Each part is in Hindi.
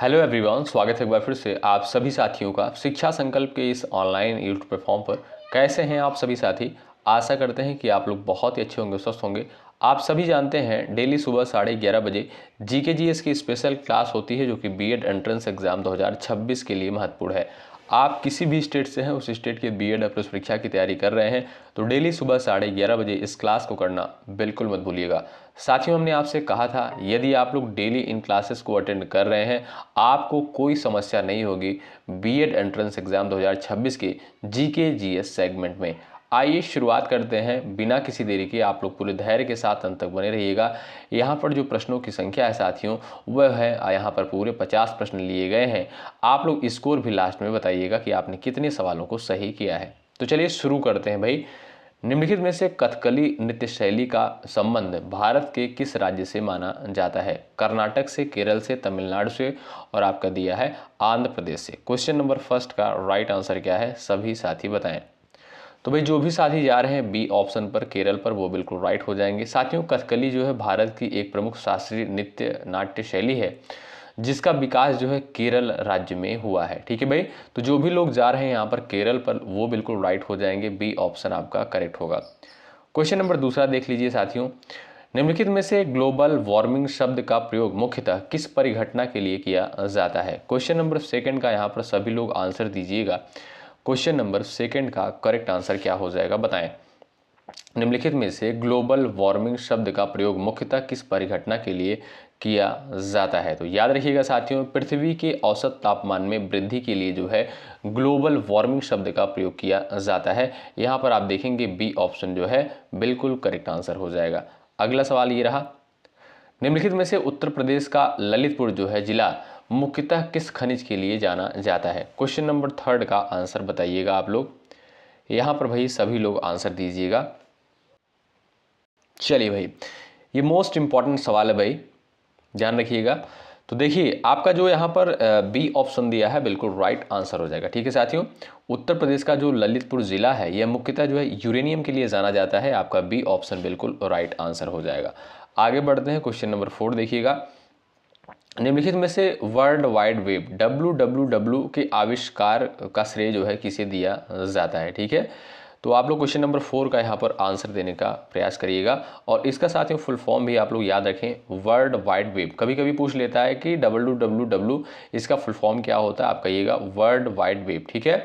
हेलो एवरीवन, स्वागत है एक बार फिर से आप सभी साथियों का शिक्षा संकल्प के इस ऑनलाइन यूट्यूब प्लेटफॉर्म पर। कैसे हैं आप सभी साथी? आशा करते हैं कि आप लोग बहुत ही अच्छे होंगे, स्वस्थ होंगे। आप सभी जानते हैं डेली सुबह 11:30 बजे जीके जीएस की स्पेशल क्लास होती है जो कि बीएड एंट्रेंस एग्जाम 2026 के लिए महत्वपूर्ण है। आप किसी भी स्टेट से हैं, उस स्टेट के बीएड प्रवेश परीक्षा की तैयारी कर रहे हैं तो डेली सुबह 11:30 बजे इस क्लास को करना बिल्कुल मत भूलिएगा। साथियों, हमने आपसे कहा था यदि आप लोग डेली इन क्लासेस को अटेंड कर रहे हैं आपको कोई समस्या नहीं होगी बीएड एंट्रेंस एग्जाम 2026 के जीके जीएस सेगमेंट में। आइए शुरुआत करते हैं बिना किसी देरी के। आप लोग पूरे धैर्य के साथ अंत तक बने रहिएगा। यहाँ पर जो प्रश्नों की संख्या है साथियों वह है, यहाँ पर पूरे 50 प्रश्न लिए गए हैं। आप लोग स्कोर भी लास्ट में बताइएगा कि आपने कितने सवालों को सही किया है। तो चलिए शुरू करते हैं भाई। निम्नलिखित में से कथकली नृत्य शैली का संबंध भारत के किस राज्य से माना जाता है? कर्नाटक से, केरल से, तमिलनाडु से और आपका दिया है आंध्र प्रदेश से। क्वेश्चन नंबर फर्स्ट का राइट आंसर क्या है सभी साथी बताएं। तो भाई जो भी साथी जा रहे हैं बी ऑप्शन पर, केरल पर, वो बिल्कुल राइट हो जाएंगे। साथियों, कथकली जो है भारत की एक प्रमुख शास्त्रीय नृत्य नाट्य शैली है जिसका विकास जो है केरल राज्य में हुआ है। ठीक है भाई, तो जो भी लोग जा रहे हैं यहाँ पर केरल पर वो बिल्कुल राइट हो जाएंगे। बी ऑप्शन आपका करेक्ट होगा। क्वेश्चन नंबर दूसरा देख लीजिए साथियों। निम्नलिखित में से ग्लोबल वार्मिंग शब्द का प्रयोग मुख्यतः किस परिघटना के लिए किया जाता है? क्वेश्चन नंबर सेकंड का यहाँ पर सभी लोग आंसर दीजिएगा। क्वेश्चन नंबर सेकंड का करेक्ट आंसर क्या हो जाएगा बताएं। निम्नलिखित में से ग्लोबल वार्मिंग शब्द का प्रयोग मुख्यतः किस परिघटना के लिए किया जाता है? तो याद रखिएगा साथियों, पृथ्वी के औसत तापमान में वृद्धि के लिए जो है ग्लोबल वार्मिंग शब्द का प्रयोग किया जाता है। यहाँ पर आप देखेंगे बी ऑप्शन जो है बिल्कुल करेक्ट आंसर हो जाएगा। अगला सवाल ये रहा, निम्नलिखित में से उत्तर प्रदेश का ललितपुर जो है जिला मुख्यतः किस खनिज के लिए जाना जाता है? क्वेश्चन नंबर थर्ड का आंसर बताइएगा आप लोग। यहाँ पर भाई सभी लोग आंसर दीजिएगा। चलिए भाई, ये मोस्ट इंपॉर्टेंट सवाल है भाई, ध्यान रखिएगा। तो देखिए आपका जो यहाँ पर बी ऑप्शन दिया है बिल्कुल राइट आंसर हो जाएगा। ठीक है साथियों, उत्तर प्रदेश का जो ललितपुर जिला है यह मुख्यतः जो है यूरेनियम के लिए जाना जाता है। आपका बी ऑप्शन बिल्कुल राइट आंसर हो जाएगा। आगे बढ़ते हैं, क्वेश्चन नंबर 4 देखिएगा। निम्नलिखित में से वर्ल्ड वाइड वेब WWW के आविष्कार का श्रेय जो है किसे दिया जाता है? ठीक है, तो आप लोग क्वेश्चन नंबर 4 का यहाँ पर आंसर देने का प्रयास करिएगा और इसका साथ ही फुल फॉर्म भी आप लोग याद रखें। वर्ल्ड वाइड वेब कभी कभी पूछ लेता है कि WWW इसका फुल फॉर्म क्या होता है, आप कहिएगा वर्ल्ड वाइड वेब। ठीक है,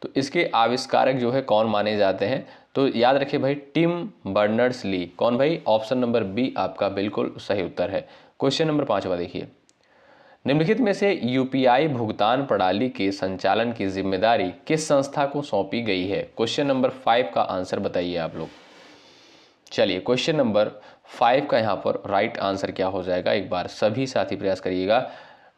तो इसके आविष्कारक जो है कौन माने जाते हैं? तो याद रखिए भाई टिम बर्नर्स ली। कौन भाई? ऑप्शन नंबर बी आपका बिल्कुल सही उत्तर है। क्वेश्चन नंबर 5 देखिए, निम्नलिखित में से यूपीआई भुगतान प्रणाली के संचालन की जिम्मेदारी किस संस्था को सौंपी गई है? क्वेश्चन नंबर 5 का आंसर बताइए आप लोग। चलिए क्वेश्चन नंबर 5 का यहाँ पर राइट आंसर क्या हो जाएगा, एक बार सभी साथी प्रयास करिएगा।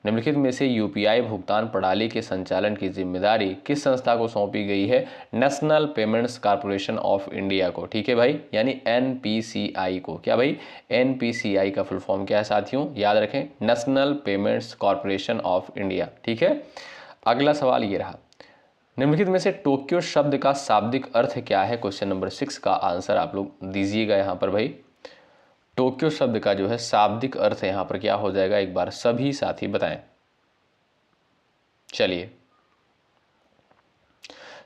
निम्नलिखित में से यूपीआई भुगतान प्रणाली के संचालन की जिम्मेदारी किस संस्था को सौंपी गई है? National payments corporation of India को। ठीक है भाई, यानी एनपीसीआई को। क्या भाई? एनपीसीआई का फुल फॉर्म क्या है साथियों? याद रखें, national payments corporation of India. ठीक है, अगला सवाल ये रहा, निम्नलिखित में से टोक्यो शब्द का शाब्दिक अर्थ क्या है? क्वेश्चन नंबर 6 का आंसर आप लोग दीजिएगा यहाँ पर भाई। टोक्यो शब्द का जो है शाब्दिक अर्थ यहाँ पर क्या हो जाएगा, एक बार सभी साथी बताएं। चलिए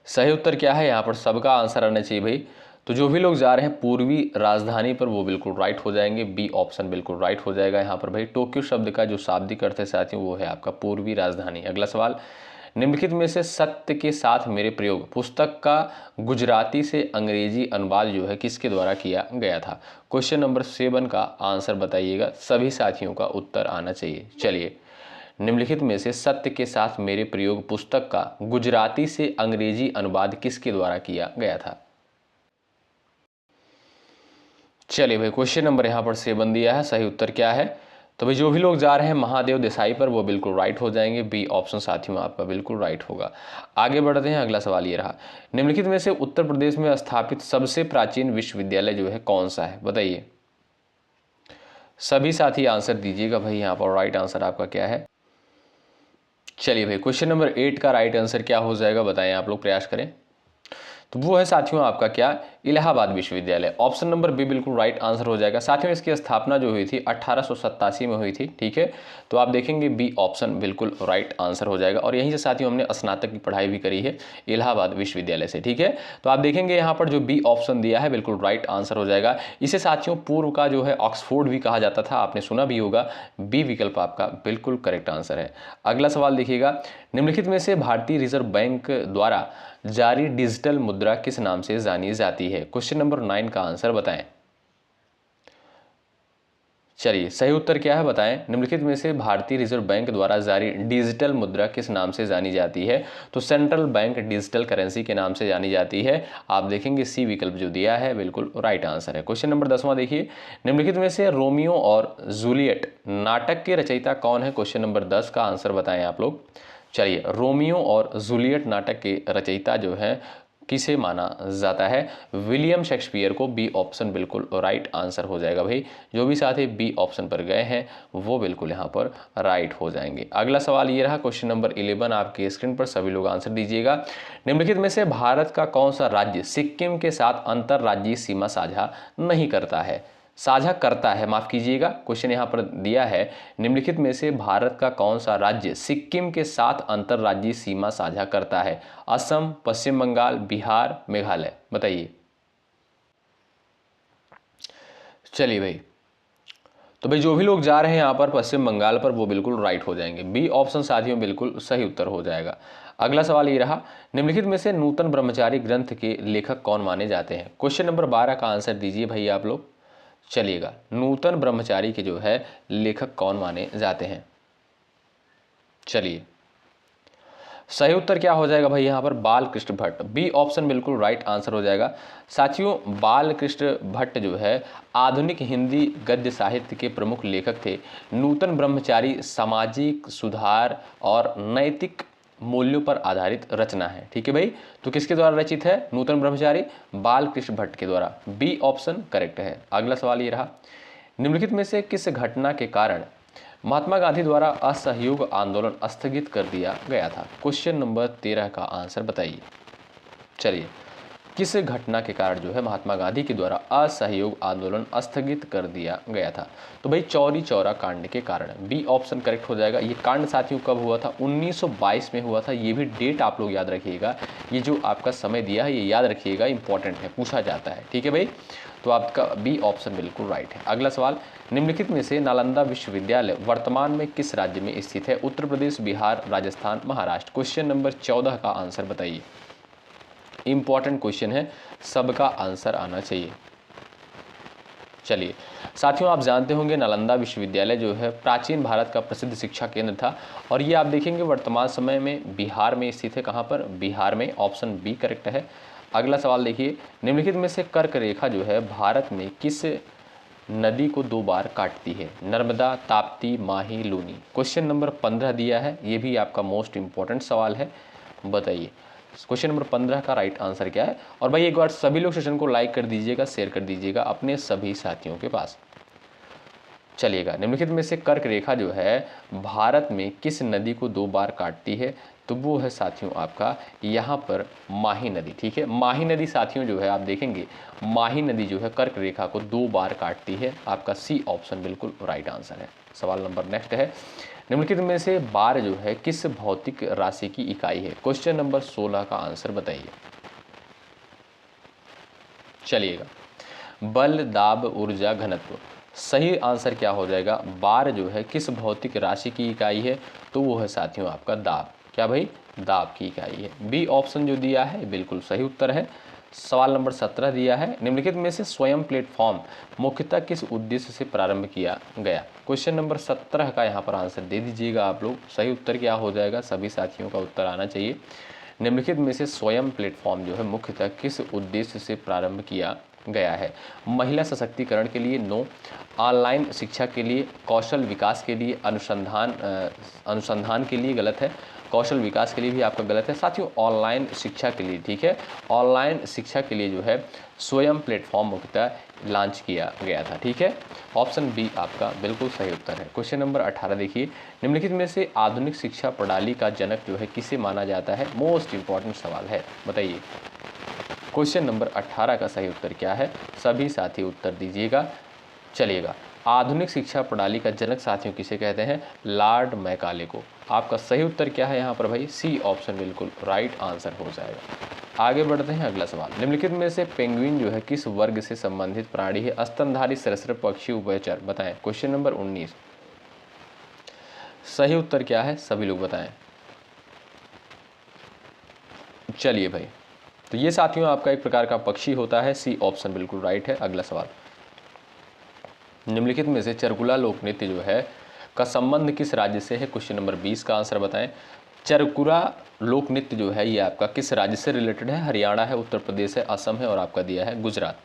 सही उत्तर क्या है, यहाँ पर सबका आंसर आना चाहिए भाई। तो जो भी लोग जा रहे हैं पूर्वी राजधानी पर वो बिल्कुल राइट हो जाएंगे। बी ऑप्शन बिल्कुल राइट हो जाएगा यहाँ पर भाई। टोक्यो शब्द का जो शाब्दिक अर्थ है साथियों वो है आपका पूर्वी राजधानी। अगला सवाल, निम्नलिखित में से सत्य के साथ मेरे प्रयोग पुस्तक का गुजराती से अंग्रेजी अनुवाद जो है किसके द्वारा किया गया था? क्वेश्चन नंबर 7 का आंसर बताइएगा, सभी साथियों का उत्तर आना चाहिए। चलिए, निम्नलिखित में से सत्य के साथ मेरे प्रयोग पुस्तक का गुजराती से अंग्रेजी अनुवाद किसके द्वारा किया गया था? चलिए भाई, क्वेश्चन नंबर यहाँ पर 7 दिया है, सही उत्तर क्या है? तो भाई जो भी लोग जा रहे हैं महादेव देसाई पर वो बिल्कुल राइट हो जाएंगे। बी ऑप्शन साथियों आपका बिल्कुल राइट होगा। आगे बढ़ते हैं, अगला सवाल ये रहा, निम्नलिखित में से उत्तर प्रदेश में स्थापित सबसे प्राचीन विश्वविद्यालय जो है कौन सा है? बताइए, सभी साथी आंसर दीजिएगा भाई। यहाँ पर राइट आंसर आपका क्या है? चलिए भाई, क्वेश्चन नंबर 8 का राइट आंसर क्या हो जाएगा बताएं, आप लोग प्रयास करें। तो वो है साथियों आपका क्या, इलाहाबाद विश्वविद्यालय। ऑप्शन नंबर बी बिल्कुल राइट आंसर हो जाएगा। साथियों इसकी स्थापना जो हुई थी 1887 में हुई थी, ठीक है। तो आप देखेंगे बी ऑप्शन बिल्कुल राइट आंसर हो जाएगा। और यहीं से साथियों हमने स्नातक की पढ़ाई भी करी है इलाहाबाद विश्वविद्यालय से, ठीक है। तो आप देखेंगे यहाँ पर जो बी ऑप्शन दिया है बिल्कुल राइट आंसर हो जाएगा। इसे साथियों पूर्व का जो है ऑक्सफोर्ड भी कहा जाता था, आपने सुना भी होगा। बी विकल्प आपका बिल्कुल करेक्ट आंसर है। अगला सवाल देखिएगा, निम्नलिखित में से भारतीय रिजर्व बैंक द्वारा जारी डिजिटल मुद्रा किस नाम से जानी जाती है? क्वेश्चन नंबर 9 का आंसर बताएं। चलिए सही उत्तर क्या है बताएं। निम्नलिखित में से भारतीय रिजर्व बैंक द्वारा जारी डिजिटल मुद्रा किस नाम से जानी जाती है? तो सेंट्रल बैंक डिजिटल करेंसी के नाम से जानी जाती है। आप देखेंगे सी विकल्प जो दिया है बिल्कुल राइट आंसर है। क्वेश्चन नंबर 10वां देखिए, निम्नलिखित में से रोमियो और जूलियट नाटक के रचयिता कौन है? क्वेश्चन नंबर 10 का आंसर बताएं आप लोग। चलिए रोमियो और जूलियट नाटक के रचयिता जो है किसे माना जाता है? विलियम शेक्सपियर को। बी ऑप्शन बिल्कुल राइट आंसर हो जाएगा भाई। जो भी साथी बी ऑप्शन पर गए हैं वो बिल्कुल यहाँ पर राइट हो जाएंगे। अगला सवाल ये रहा, क्वेश्चन नंबर 11 आपके स्क्रीन पर, सभी लोग आंसर दीजिएगा। निम्नलिखित में से भारत का कौन सा राज्य सिक्किम के साथ अंतर्राज्यीय सीमा साझा नहीं करता है? साझा करता है, माफ कीजिएगा, क्वेश्चन यहाँ पर दिया है निम्नलिखित में से भारत का कौन सा राज्य सिक्किम के साथ अंतर्राज्यीय सीमा साझा करता है? असम, पश्चिम बंगाल, बिहार, मेघालय, बताइए। चलिए भाई, तो भाई जो भी लोग जा रहे हैं यहाँ पर पश्चिम बंगाल पर वो बिल्कुल राइट हो जाएंगे। बी ऑप्शन साथियों बिल्कुल सही उत्तर हो जाएगा। अगला सवाल ये रहा, निम्नलिखित में से नूतन ब्रह्मचारी ग्रंथ के लेखक कौन माने जाते हैं? क्वेश्चन नंबर 12 का आंसर दीजिए भाई आप लोग। चलिएगा, नूतन ब्रह्मचारी के जो है लेखक कौन माने जाते हैं? चलिए सही उत्तर क्या हो जाएगा भाई यहाँ पर? बाल कृष्ण भट्ट। बी ऑप्शन बिल्कुल राइट आंसर हो जाएगा। साथियों बाल कृष्ण भट्ट जो है आधुनिक हिंदी गद्य साहित्य के प्रमुख लेखक थे। नूतन ब्रह्मचारी सामाजिक सुधार और नैतिक मूल्यों पर आधारित रचना है, ठीक है भाई। तो किसके द्वारा रचित है नूतन ब्रह्मचारी? बाल कृष्ण भट्ट के द्वारा। बी ऑप्शन करेक्ट है। अगला सवाल ये रहा, निम्नलिखित में से किस घटना के कारण महात्मा गांधी द्वारा असहयोग आंदोलन स्थगित कर दिया गया था? क्वेश्चन नंबर 13 का आंसर बताइए। चलिए किस घटना के कारण जो है महात्मा गांधी के द्वारा असहयोग आंदोलन स्थगित कर दिया गया था? तो भाई चौरी चौरा कांड के कारण। बी ऑप्शन करेक्ट हो जाएगा। ये कांड साथियों कब हुआ था? 1922 में हुआ था। ये भी डेट आप लोग याद रखिएगा। ये जो आपका समय दिया है ये याद रखिएगा, इंपॉर्टेंट है, पूछा जाता है, ठीक है भाई। तो आपका बी ऑप्शन बिल्कुल राइट है। अगला सवाल, निम्नलिखित में से नालंदा विश्वविद्यालय वर्तमान में किस राज्य में स्थित है? उत्तर प्रदेश, बिहार, राजस्थान, महाराष्ट्र। क्वेश्चन नंबर 14 का आंसर बताइए। इंपॉर्टेंट क्वेश्चन है, सबका आंसर आना चाहिए। चलिए साथियों आप जानते होंगे नालंदा विश्वविद्यालय जो है प्राचीन भारत का प्रसिद्ध शिक्षा केंद्र था और ये आप देखेंगे वर्तमान समय में बिहार में स्थित है। कहाँ पर? बिहार में। ऑप्शन बी करेक्ट है। अगला सवाल देखिए, निम्नलिखित में से कर्क रेखा जो है भारत में किस नदी को 2 बार काटती है? नर्मदा, ताप्ती, माही, लूनी। क्वेश्चन नंबर 15 दिया है, ये भी आपका मोस्ट इंपॉर्टेंट सवाल है, बताइए क्वेश्चन नंबर 15 का राइट आंसर क्या है? और भाई एक बार सभी लोग सेशन को लाइक कर दीजिएगा, शेयर कर दीजिएगा अपने सभी साथियों के पास। चलिएगा, निम्नलिखित में से कर्क रेखा जो है भारत में किस नदी को 2 बार काटती है? तो वो है साथियों आपका यहाँ पर माही नदी, ठीक है। माही नदी साथियों जो है आप देखेंगे माही नदी जो है कर्क रेखा को 2 बार काटती है। आपका सी ऑप्शन बिल्कुल राइट आंसर है। सवाल नंबर नेक्स्ट है, निम्नलिखित में से बार जो है किस भौतिक राशि की इकाई है? क्वेश्चन नंबर 16 का आंसर बताइए। चलिएगा, बल, दाब, ऊर्जा, घनत्व। सही आंसर क्या हो जाएगा? बार जो है किस भौतिक राशि की इकाई है? तो वो है साथियों आपका दाब। क्या भाई? दाब की इकाई है। बी ऑप्शन जो दिया है बिल्कुल सही उत्तर है। सवाल नंबर 17 दिया है, निम्नलिखित में से स्वयं प्लेटफॉर्म मुख्यतः किस उद्देश्य से प्रारंभ किया गया? क्वेश्चन नंबर 17 का यहाँ पर आंसर दे दीजिएगा आप लोग। सही उत्तर क्या हो जाएगा? सभी साथियों का उत्तर आना चाहिए। निम्नलिखित में से स्वयं प्लेटफॉर्म जो है मुख्यतः किस उद्देश्य से प्रारंभ किया गया है? महिला सशक्तिकरण के लिए, नो। ऑनलाइन शिक्षा के लिए, कौशल विकास के लिए, अनुसंधान के लिए, गलत है। कौशल विकास के लिए भी आपका गलत है साथियों। ऑनलाइन शिक्षा के लिए, ठीक है, ऑनलाइन शिक्षा के लिए जो है स्वयं प्लेटफॉर्म मुख्यतः लॉन्च किया गया था, ठीक है। ऑप्शन बी आपका बिल्कुल सही उत्तर है। क्वेश्चन नंबर 18 देखिए, निम्नलिखित में से आधुनिक शिक्षा प्रणाली का जनक जो है किसे माना जाता है? मोस्ट इंपॉर्टेंट सवाल है, बताइए। क्वेश्चन नंबर 18 का सही उत्तर क्या है, सभी साथी उत्तर दीजिएगा। चलिएगा, आधुनिक शिक्षा प्रणाली का जनक साथियों किसे कहते हैं, लॉर्ड मैकाले को। आपका सही उत्तर क्या है यहाँ पर भाई, सी ऑप्शन बिल्कुल राइट आंसर हो जाएगा। आगे बढ़ते हैं, अगला सवाल, निम्नलिखित में से पेंगुइन जो है किस वर्ग से संबंधित प्राणी है, स्तनधारी, सरीसृप, पक्षी, उभयचर, बताएं। क्वेश्चन नंबर 19, सही उत्तर क्या है, सभी लोग बताएं। चलिए भाई, तो ये साथियों आपका एक प्रकार का पक्षी होता है, सी ऑप्शन बिल्कुल राइट है। अगला सवाल, निम्नलिखित में से चरकुला लोक नृत्य जो है का संबंध किस राज्य से है, क्वेश्चन नंबर 20 का आंसर बताएं। चरकुला लोक नृत्य जो है ये आपका किस राज्य से रिलेटेड है, हरियाणा है, उत्तर प्रदेश है, असम है और आपका दिया है गुजरात।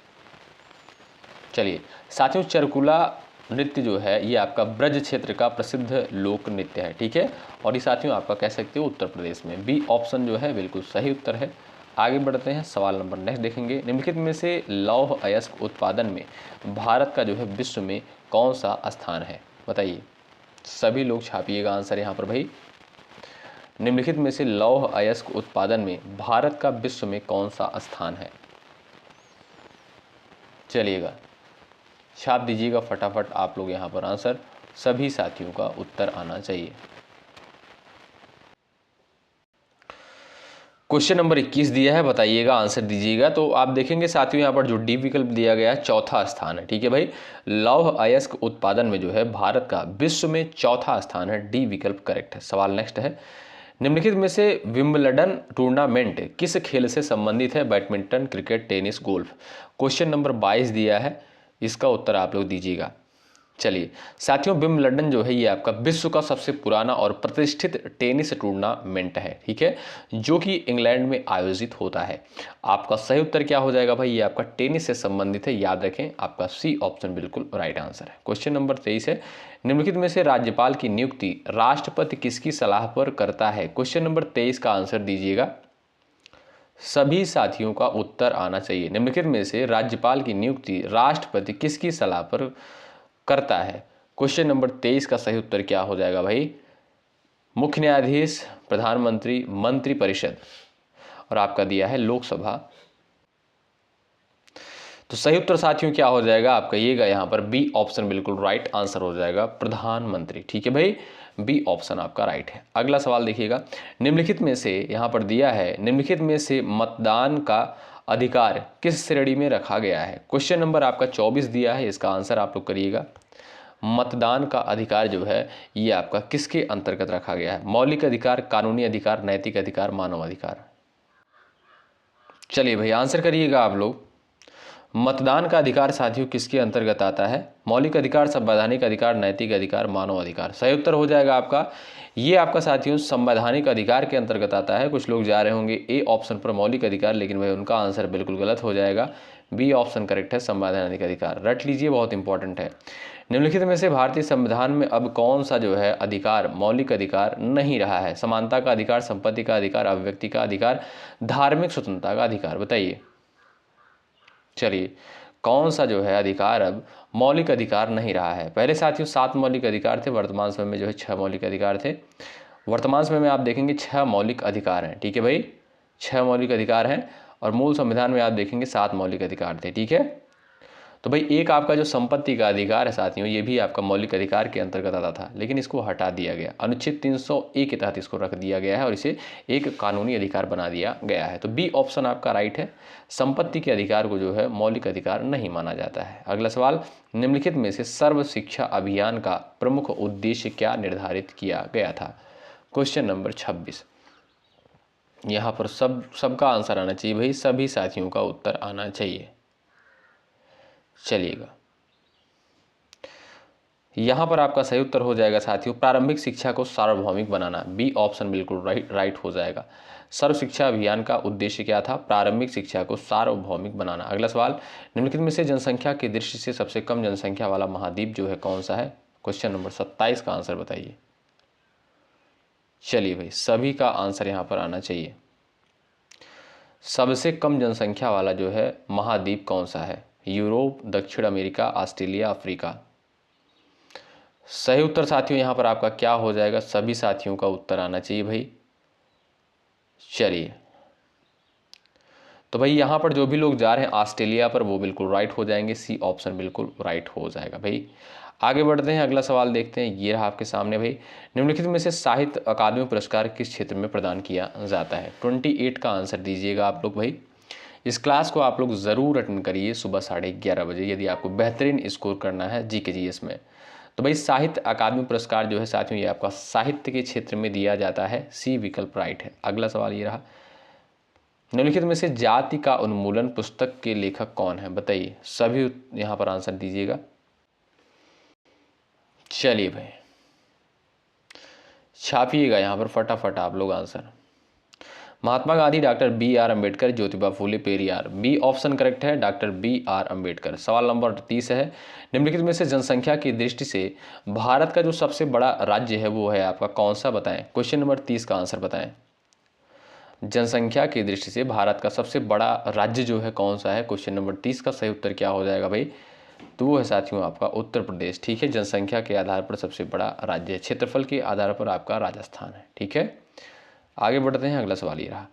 चलिए साथियों, चरकुला नृत्य जो है ये आपका ब्रज क्षेत्र का प्रसिद्ध लोक नृत्य है, ठीक है, और ये साथियों आपका कह सकते हो उत्तर प्रदेश में। बी ऑप्शन जो है बिल्कुल सही उत्तर है। आगे बढ़ते हैं, सवाल नंबर नेक्स्ट देखेंगे, निम्नलिखित में से लौह अयस्क उत्पादन में भारत का जो है विश्व में कौन सा स्थान है, बताइए। सभी लोग छापिएगा आंसर यहाँ पर भाई। निम्नलिखित में से लौह अयस्क उत्पादन में भारत का विश्व में कौन सा स्थान है, चलिएगा छाप दीजिएगा फटाफट आप लोग यहाँ पर आंसर, सभी साथियों का उत्तर आना चाहिए। क्वेश्चन नंबर 21 दिया है, बताइएगा, आंसर दीजिएगा। तो आप देखेंगे साथियों यहाँ पर जो डी विकल्प दिया गया है चौथा स्थान है, ठीक है भाई। लौह अयस्क उत्पादन में जो है भारत का विश्व में चौथा स्थान है, डी विकल्प करेक्ट है। सवाल नेक्स्ट है, निम्नलिखित में से विंबलडन टूर्नामेंट किस खेल से संबंधित है, badminton, cricket, tennis, golf. Question number 22 दिया है, इसका उत्तर आप लोग दीजिएगा। चलिए साथियों, विंबलडन जो है ये आपका विश्व का सबसे पुराना और प्रतिष्ठित टेनिस टूर्नामेंट है, ठीक है, जो कि इंग्लैंड में आयोजित होता है। आपका सही उत्तर क्या हो जाएगा भाई, ये आपका टेनिस से संबंधित है, याद रखें, आपका सी ऑप्शन बिल्कुल राइट आंसर है। क्वेश्चन नंबर 23 है, निम्नलिखित में से राज्यपाल की नियुक्ति राष्ट्रपति किसकी सलाह पर करता है। क्वेश्चन नंबर 23 का आंसर दीजिएगा, सभी साथियों का उत्तर आना चाहिए। निम्नलिखित में से राज्यपाल की नियुक्ति राष्ट्रपति किसकी सलाह पर करता है। क्वेश्चन नंबर 23 का सही उत्तर क्या हो जाएगा भाई, मुख्य न्यायाधीश, प्रधानमंत्री, मंत्री परिषद, और आपका दिया है लोकसभा। तो सही उत्तर साथियों क्या हो जाएगा, आप कहिएगा यहाँ पर बी ऑप्शन बिल्कुल राइट आंसर हो जाएगा, प्रधानमंत्री, ठीक है भाई, बी ऑप्शन आपका राइट है। अगला सवाल देखिएगा, निम्नलिखित में से यहाँ पर दिया है, निम्नलिखित में से मतदान का अधिकार किस श्रेणी में रखा गया है। क्वेश्चन नंबर आपका 24 दिया है, इसका आंसर आप लोग करिएगा। मतदान का अधिकार जो है ये आपका किसके अंतर्गत रखा गया है, मौलिक अधिकार, कानूनी अधिकार, नैतिक अधिकार, मानव अधिकार। चलिए भाई आंसर करिएगा आप लोग। मतदान का अधिकार साथियों किसके अंतर्गत आता है, मौलिक अधिकार, संवैधानिक अधिकार, नैतिक अधिकार, मानव अधिकार। सही उत्तर हो जाएगा आपका, ये आपका साथियों संवैधानिक अधिकार के अंतर्गत आता है। कुछ लोग जा रहे होंगे ए ऑप्शन पर मौलिक अधिकार, लेकिन भाई उनका आंसर बिल्कुल गलत हो जाएगा, बी ऑप्शन करेक्ट है, संवैधानिक अधिकार। रट लीजिए, बहुत इंपॉर्टेंट है। निम्नलिखित में से भारतीय संविधान में अब कौन सा जो है अधिकार मौलिक अधिकार नहीं रहा है, समानता का अधिकार, संपत्ति का अधिकार, अभिव्यक्ति का अधिकार, धार्मिक स्वतंत्रता का अधिकार, बताइए। चलिए कौन सा जो है अधिकार अब मौलिक अधिकार नहीं रहा है। पहले साथियों 7 मौलिक अधिकार थे, वर्तमान समय में जो है 6 मौलिक अधिकार थे। वर्तमान समय में आप देखेंगे 6 मौलिक अधिकार हैं, ठीक है भाई, 6 मौलिक अधिकार हैं, और मूल संविधान में आप देखेंगे 7 मौलिक अधिकार थे, ठीक है। तो भाई एक आपका जो संपत्ति का अधिकार है साथियों, ये भी आपका मौलिक अधिकार के अंतर्गत आता था, लेकिन इसको हटा दिया गया, अनुच्छेद 301 के तहत इसको रख दिया गया है और इसे एक कानूनी अधिकार बना दिया गया है। तो बी ऑप्शन आपका राइट है, संपत्ति के अधिकार को जो है मौलिक अधिकार नहीं माना जाता है। अगला सवाल, निम्नलिखित में से सर्व शिक्षा अभियान का प्रमुख उद्देश्य क्या निर्धारित किया गया था। क्वेश्चन नंबर 26, यहाँ पर सबका आंसर आना चाहिए भाई, सभी साथियों का उत्तर आना चाहिए। चलिएगा यहाँ पर आपका सही उत्तर हो जाएगा साथियों, प्रारंभिक शिक्षा को सार्वभौमिक बनाना, बी ऑप्शन बिल्कुल राइट हो जाएगा। सर्व शिक्षा अभियान का उद्देश्य क्या था, प्रारंभिक शिक्षा को सार्वभौमिक बनाना। अगला सवाल, निम्नलिखित में से जनसंख्या की दृष्टि से सबसे कम जनसंख्या वाला महाद्वीप जो है कौन सा है। क्वेश्चन नंबर 27 का आंसर बताइए। चलिए भाई सभी का आंसर यहाँ पर आना चाहिए, सबसे कम जनसंख्या वाला जो है महाद्वीप कौन सा है, यूरोप, दक्षिण अमेरिका, ऑस्ट्रेलिया, अफ्रीका। सही उत्तर साथियों यहाँ पर आपका क्या हो जाएगा, सभी साथियों का उत्तर आना चाहिए भाई। चलिए तो भाई यहाँ पर जो भी लोग जा रहे हैं ऑस्ट्रेलिया पर, वो बिल्कुल राइट हो जाएंगे, सी ऑप्शन बिल्कुल राइट हो जाएगा भाई। आगे बढ़ते हैं, अगला सवाल देखते हैं। ये रहा आपके सामने भाई, निम्नलिखित में से साहित्य अकादमी पुरस्कार किस क्षेत्र में प्रदान किया जाता है? 28 का आंसर दीजिएगा आप लोग भाई। इस क्लास को आप लोग ज़रूर अटेंड करिए सुबह 11:30 बजे, यदि आपको बेहतरीन स्कोर करना है जीके जीएस में। तो भाई साहित्य अकादमी पुरस्कार जो है साथियों, ये आपका साहित्य के क्षेत्र में दिया जाता है, सी विकल्प राइट है। अगला सवाल ये रहा, निम्नलिखित में से जाति का उन्मूलन पुस्तक के लेखक कौन है? बताइए, सभी यहाँ पर आंसर दीजिएगा। चलिए भाई छापिएगा यहाँ पर फटाफट आप लोग answer. Mahatma Gandhi, doctor B R Ambedkar, Jyotiba Phule, Periyar. B option correct है, डॉक्टर बी आर अम्बेडकर। सवाल नंबर 30 है, निम्नलिखित में से जनसंख्या की दृष्टि से भारत का जो सबसे बड़ा राज्य है वो है आपका कौन सा? बताएं। क्वेश्चन नंबर 30 का आंसर बताएं। जनसंख्या की दृष्टि से भारत का सबसे बड़ा राज्य जो है कौन सा है? क्वेश्चन नंबर 30 का सही उत्तर क्या हो जाएगा भाई? तो वो है साथियों आपका उत्तर प्रदेश। ठीक है, जनसंख्या के आधार पर सबसे बड़ा राज्य है, क्षेत्रफल के आधार पर आपका राजस्थान है। ठीक है, आगे बढ़ते हैं। अगला सवाल ये रहा,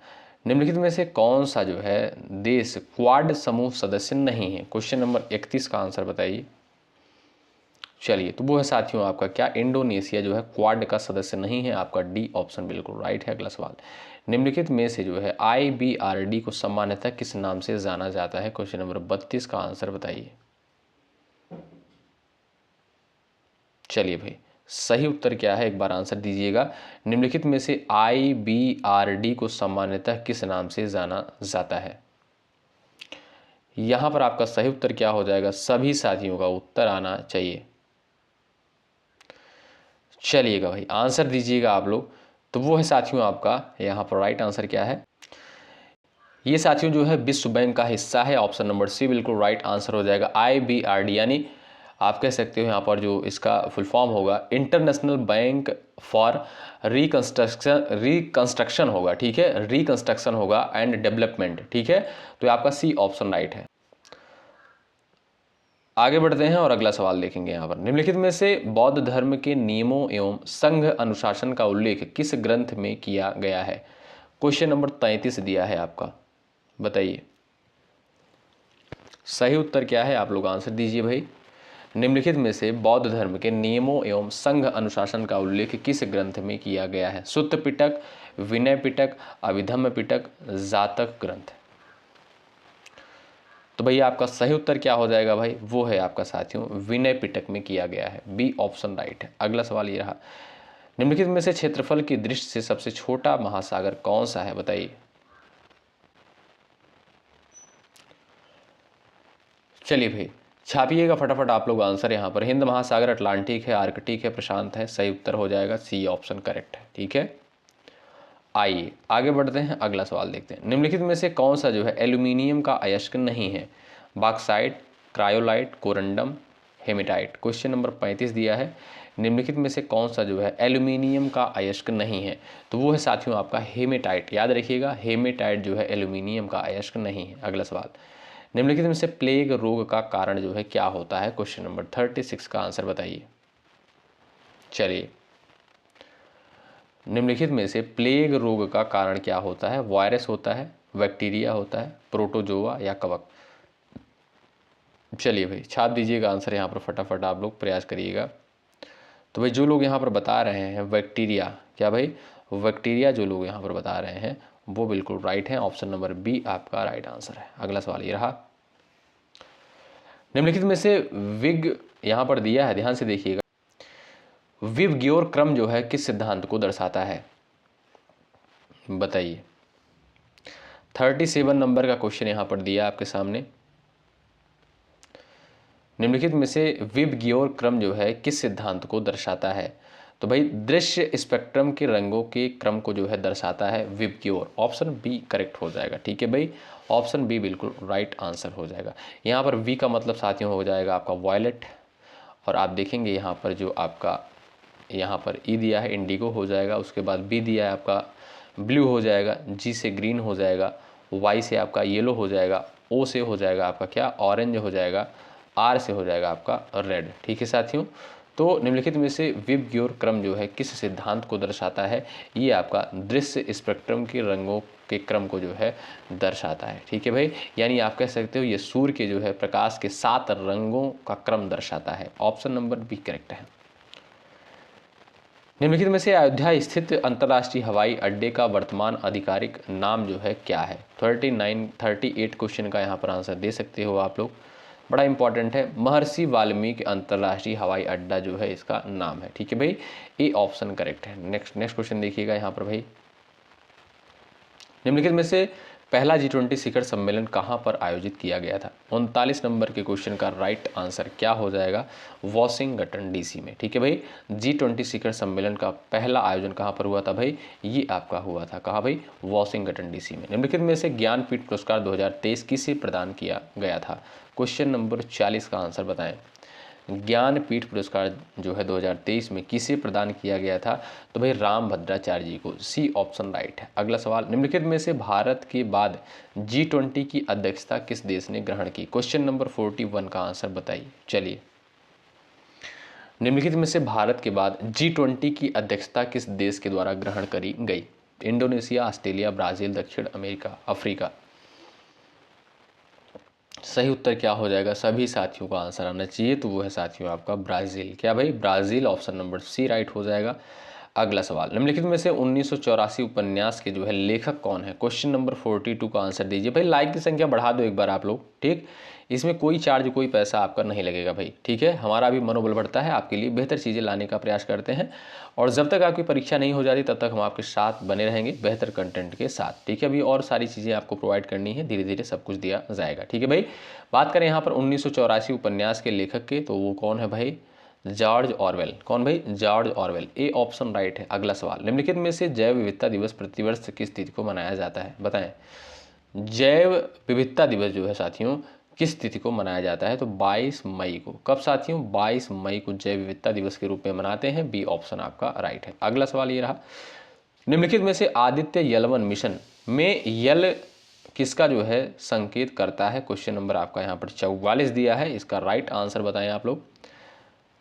निम्नलिखित में से कौन सा जो है देश क्वाड समूह सदस्य नहीं है? क्वेश्चन नंबर 31 का आंसर बताइए। चलिए, तो वो है साथियों आपका क्या? इंडोनेशिया जो है क्वाड का सदस्य नहीं है, आपका डी ऑप्शन बिल्कुल राइट है। अगला सवाल, निम्नलिखित में से जो है IBRD को सामान्यतः किस नाम से जाना जाता है? क्वेश्चन नंबर 32 का आंसर बताइए। चलिए भाई, सही उत्तर क्या है, एक बार आंसर दीजिएगा। निम्नलिखित में से IBRD को सामान्यतः किस नाम से जाना जाता है? यहां पर आपका सही उत्तर क्या हो जाएगा? सभी साथियों का उत्तर आना चाहिए। चलिएगा भाई, आंसर दीजिएगा आप लोग। तो वो है साथियों आपका यहाँ पर राइट आंसर क्या है? ये साथियों जो है विश्व बैंक का हिस्सा है, ऑप्शन नंबर सी बिल्कुल राइट आंसर हो जाएगा। IBRD यानी आप कह सकते हो यहाँ पर जो इसका फुल फॉर्म होगा इंटरनेशनल बैंक फॉर रिकंस्ट्रक्शन होगा। ठीक है, रिकंस्ट्रक्शन होगा एंड डेवलपमेंट। ठीक है, तो आपका सी ऑप्शन राइट है। आगे बढ़ते हैं और अगला सवाल देखेंगे। यहाँ पर निम्नलिखित में से बौद्ध धर्म के नियमों एवं संघ अनुशासन का उल्लेख किस ग्रंथ में किया गया है? क्वेश्चन नंबर 33 दिया है आपका, बताइए सही उत्तर क्या है? आप लोग आंसर दीजिए भाई। निम्नलिखित में से बौद्ध धर्म के नियमों एवं संघ अनुशासन का उल्लेख किस ग्रंथ में किया गया है? सुत्त पिटक, विनय पिटक, अभिधम्म पिटक, जातक ग्रंथ। तो भैया आपका सही उत्तर क्या हो जाएगा भाई? वो है आपका साथियों विनय पिटक में किया गया है, बी ऑप्शन राइट है। अगला सवाल ये रहा, निम्नलिखित में से क्षेत्रफल की दृष्टि से सबसे छोटा महासागर कौन सा है? बताइए। चलिए भाई छापिएगा फटाफट आप लोग आंसर। यहाँ पर हिंद महासागर, अटलांटिक है, आर्कटिक है, प्रशांत है। सही उत्तर हो जाएगा सी ऑप्शन करेक्ट है। ठीक है, आइए आगे बढ़ते हैं, अगला सवाल देखते हैं। निम्नलिखित में से कौन सा जो है एल्यूमिनियम का अयस्क नहीं है? Bauxite, cryolite, corundum, hematite. Question number 35 दिया है, निम्नलिखित में से कौन सा जो है एल्यूमिनियम का अयस्क नहीं है? तो वो है साथियों आपका हेमेटाइट। याद रखिएगा, हेमेटाइट जो है एल्यूमिनियम का अयस्क नहीं है। अगला सवाल, निम्नलिखित में से प्लेग रोग का कारण जो है क्या होता है? क्वेश्चन नंबर 36 का आंसर बताइए। चलिए, निम्नलिखित में से प्लेग रोग का कारण क्या होता है? वायरस होता है, बैक्टीरिया होता है, प्रोटोजोआ या कवक? चलिए भाई छाप दीजिएगा आंसर यहाँ पर फटाफट, आप लोग प्रयास करिएगा। तो भाई जो लोग यहाँ पर बता रहे हैं बैक्टीरिया, क्या भाई बैक्टीरिया जो लोग यहाँ पर बता रहे हैं वो बिल्कुल राइट है, ऑप्शन नंबर बी आपका राइट आंसर है। अगला सवाल ये रहा, निम्नलिखित में से विग यहाँ पर दिया है, ध्यान से देखिएगा। विबग्योर क्रम जो है किस सिद्धांत को दर्शाता है? बताइए। 37 नंबर का क्वेश्चन यहाँ पर दिया आपके सामने। निम्नलिखित में से विबग्योर क्रम जो है किस सिद्धांत को दर्शाता है? तो भाई दृश्य स्पेक्ट्रम के रंगों के क्रम को जो है दर्शाता है विबग्योर। ऑप्शन बी करेक्ट हो जाएगा। ठीक है भाई, ऑप्शन बी बिल्कुल राइट आंसर हो जाएगा। यहाँ पर वी का मतलब साथियों हो जाएगा आपका वॉयलेट, और आप देखेंगे यहाँ पर जो आपका यहाँ पर ई दिया है इंडिगो हो जाएगा, उसके बाद बी दिया है आपका ब्लू हो जाएगा, जी से ग्रीन हो जाएगा, वाई से आपका येलो हो जाएगा, ओ से हो जाएगा आपका क्या ऑरेंज हो जाएगा, आर से हो जाएगा आपका रेड। ठीक है साथियों, तो निम्नलिखित में से विबग्योर क्रम जो है किस सिद्धांत को दर्शाता है? ये आपका दृश्य स्पेक्ट्रम के रंगों के क्रम को जो है दर्शाता है। ठीक है भाई, यानी आप कह सकते हो ये सूर्य के जो है प्रकाश के 7 रंगों का क्रम दर्शाता है। ऑप्शन नंबर बी करेक्ट है। निम्नलिखित में से अयोध्या स्थित अंतर्राष्ट्रीय हवाई अड्डे का वर्तमान आधिकारिक नाम जो है क्या है? 38 क्वेश्चन का यहाँ पर आंसर दे सकते हो आप लोग, बड़ा इंपॉर्टेंट है। महर्षि वाल्मीकि अंतर्राष्ट्रीय हवाई अड्डा जो है इसका नाम है। ठीक है भाई, ए ऑप्शन करेक्ट है। नेक्स्ट क्वेश्चन देखिएगा यहाँ पर भाई, निम्नलिखित में से पहला G20 शिखर सम्मेलन कहाँ पर आयोजित किया गया था? 39 नंबर के क्वेश्चन का राइट आंसर क्या हो जाएगा? वॉशिंगटन डीसी में। ठीक है भाई, G20 शिखर सम्मेलन का पहला आयोजन कहाँ पर हुआ था भाई? ये आपका हुआ था कहाँ भाई? वॉशिंगटन डीसी में। निम्नलिखित में से ज्ञानपीठ पुरस्कार 2023 किसे प्रदान किया गया था? क्वेश्चन नंबर 40 का आंसर बताएं। ज्ञानपीठ पुरस्कार जो है 2023 में किसे प्रदान किया गया था? तो भाई रामभद्राचार्य जी को। सी ऑप्शन राइट है। अगला सवाल, निम्नलिखित में से भारत के बाद G20 की अध्यक्षता किस देश ने ग्रहण की? क्वेश्चन नंबर 41 का आंसर बताइए। चलिए, निम्नलिखित में से भारत के बाद G20 की अध्यक्षता किस देश के द्वारा ग्रहण करी गई? इंडोनेशिया, ऑस्ट्रेलिया, ब्राजील, दक्षिण अमेरिका, अफ्रीका। सही उत्तर क्या हो जाएगा? सभी साथियों का आंसर आना चाहिए, तो वो है साथियों आपका ब्राज़ील। क्या भाई? Brazil. Option number C right हो जाएगा। अगला सवाल, निम्नलिखित में से 1984 उपन्यास के जो है लेखक कौन है? क्वेश्चन नंबर 42 का आंसर दीजिए। भाई लाइक की संख्या बढ़ा दो एक बार आप लोग, ठीक। इसमें कोई चार्ज कोई पैसा आपका नहीं लगेगा भाई, ठीक है। हमारा भी मनोबल बढ़ता है, आपके लिए बेहतर चीज़ें लाने का प्रयास करते हैं, और जब तक आपकी परीक्षा नहीं हो जाती तब तक हम आपके साथ बने रहेंगे बेहतर कंटेंट के साथ, ठीक है। अभी और सारी चीज़ें आपको प्रोवाइड करनी है, धीरे धीरे सब कुछ दिया जाएगा, ठीक है भाई। बात करें यहाँ पर 1984 उपन्यास के लेखक के, तो वो कौन है भाई? George Orwell. कौन भाई? George Orwell. A option right है। अगला सवाल, निम्नलिखित में से जैव विविधता दिवस प्रतिवर्ष किस तिथि को मनाया जाता है? बताएं। जैव विविधता दिवस जो है साथियों किस तिथि को मनाया जाता है? तो 22 मई को। कब साथियों? 22 मई को जैव विविधता दिवस के रूप में मनाते हैं। बी ऑप्शन आपका राइट है। अगला सवाल ये रहा, निम्नलिखित में से आदित्य यल-1 मिशन में यल किसका जो है संकेत करता है? क्वेश्चन नंबर आपका यहाँ पर 44 दिया है, इसका राइट आंसर बताएं आप लोग।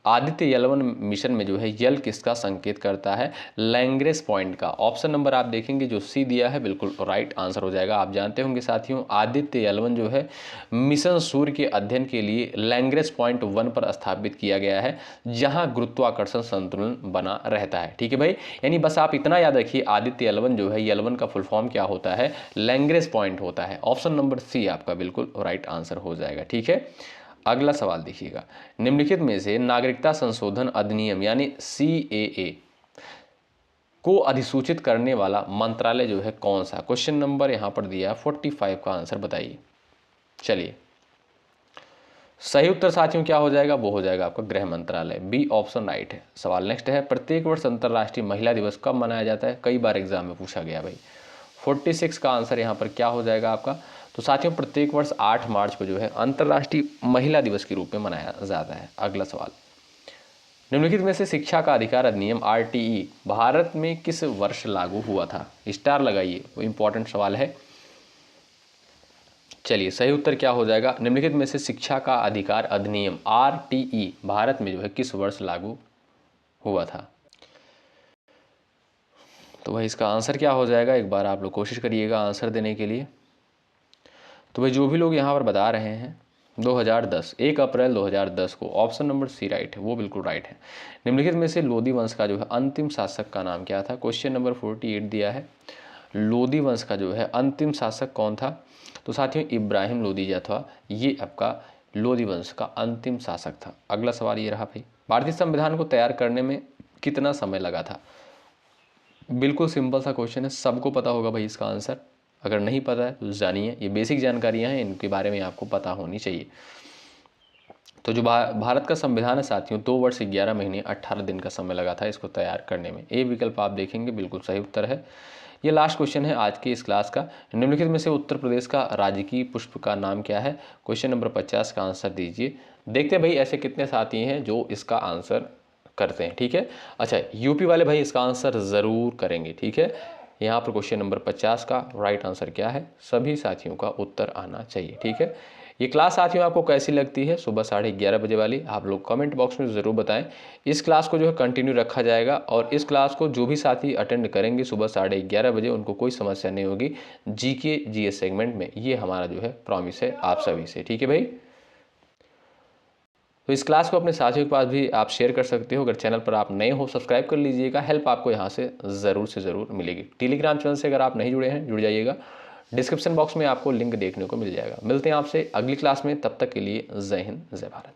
आदित्य यल-1 मिशन में जो है यल किसका संकेत करता है? लैंग्रेज पॉइंट का। ऑप्शन नंबर आप देखेंगे जो सी दिया है बिल्कुल राइट आंसर हो जाएगा। आप जानते होंगे साथियों आदित्य यल-1 जो है मिशन सूर्य के अध्ययन के लिए लैंग्रेज पॉइंट 1 पर स्थापित किया गया है, जहां गुरुत्वाकर्षण संतुलन बना रहता है, ठीक है भाई। यानी बस आप इतना याद रखिए, आदित्य यल-1 जो है यल-1 का फुल फॉर्म क्या होता है? लैंग्रेज पॉइंट होता है। ऑप्शन नंबर सी आपका बिल्कुल राइट आंसर हो जाएगा, ठीक है। अगला सवाल देखिएगा, निम्नलिखित में से नागरिकता संशोधन अधिनियम यानी CAA को अधिसूचित करने वाला मंत्रालय जो है कौन सा? क्वेश्चन नंबर यहां पर दिया 45 का आंसर बताइए। चलिए, सही उत्तर साथियों क्या हो जाएगा? वो हो जाएगा आपका गृह मंत्रालय। बी ऑप्शन राइट है। सवाल नेक्स्ट है, प्रत्येक वर्ष अंतर्राष्ट्रीय महिला दिवस कब मनाया जाता है? कई बार एग्जाम में पूछा गया भाई। 46 का आंसर यहाँ पर क्या हो जाएगा आपका? तो साथियों प्रत्येक वर्ष 8 मार्च को जो है अंतर्राष्ट्रीय महिला दिवस के रूप में मनाया जाता है। अगला सवाल, निम्नलिखित में से शिक्षा का अधिकार अधिनियम RTE भारत में किस वर्ष लागू हुआ था? स्टार लगाइए, वो इंपॉर्टेंट सवाल है। चलिए, सही उत्तर क्या हो जाएगा? निम्नलिखित में से शिक्षा का अधिकार अधिनियम RTE भारत में जो है किस वर्ष लागू हुआ था? तो भाई इसका आंसर क्या हो जाएगा? एक बार आप लोग कोशिश करिएगा आंसर देने के लिए। तो भाई जो भी लोग यहाँ पर बता रहे हैं 2010, 1 अप्रैल 2010 को, ऑप्शन नंबर सी राइट है, वो बिल्कुल राइट है। निम्नलिखित में से लोदी वंश का जो है अंतिम शासक का नाम क्या था? क्वेश्चन नंबर 48 दिया है। लोदी वंश का जो है अंतिम शासक कौन था? तो साथियों इब्राहिम लोदी जो था, ये आपका लोदी वंश का अंतिम शासक था। अगला सवाल ये रहा भाई, भारतीय संविधान को तैयार करने में कितना समय लगा था? बिल्कुल सिंपल सा क्वेश्चन है, सबको पता होगा भाई इसका आंसर। अगर नहीं पता है तो जानिए, ये बेसिक जानकारियां हैं, इनके बारे में आपको पता होनी चाहिए। तो जो भारत का संविधान है साथियों 2 वर्ष 11 महीने 18 दिन का समय लगा था इसको तैयार करने में। ए विकल्प आप देखेंगे बिल्कुल सही उत्तर है। ये लास्ट क्वेश्चन है आज की इस क्लास का। निम्नलिखित में से उत्तर प्रदेश का राजकीय पुष्प का नाम क्या है? क्वेश्चन नंबर 50 का आंसर दीजिए। देखते हैं भाई ऐसे कितने साथी हैं जो इसका आंसर करते हैं, ठीक है। अच्छा, यूपी वाले भाई इसका आंसर ज़रूर करेंगे, ठीक है। यहाँ पर क्वेश्चन नंबर 50 का राइट आंसर क्या है? सभी साथियों का उत्तर आना चाहिए, ठीक है। ये क्लास साथियों आपको कैसी लगती है सुबह 11:30 बजे वाली, आप लोग कमेंट बॉक्स में ज़रूर बताएं। इस क्लास को जो है कंटिन्यू रखा जाएगा और इस क्लास को जो भी साथी अटेंड करेंगे सुबह 11:30 बजे उनको कोई समस्या नहीं होगी जीके जीएस सेगमेंट में। ये हमारा जो है प्रॉमिस है आप सभी से, ठीक है भाई। तो इस क्लास को अपने साथियों के पास भी आप शेयर कर सकते हो। अगर चैनल पर आप नए हो सब्सक्राइब कर लीजिएगा, हेल्प आपको यहाँ से ज़रूर मिलेगी। टेलीग्राम चैनल से अगर आप नहीं जुड़े हैं जुड़ जाइएगा, डिस्क्रिप्शन बॉक्स में आपको लिंक देखने को मिल जाएगा। मिलते हैं आपसे अगली क्लास में, तब तक के लिए जय हिंद जय भारत।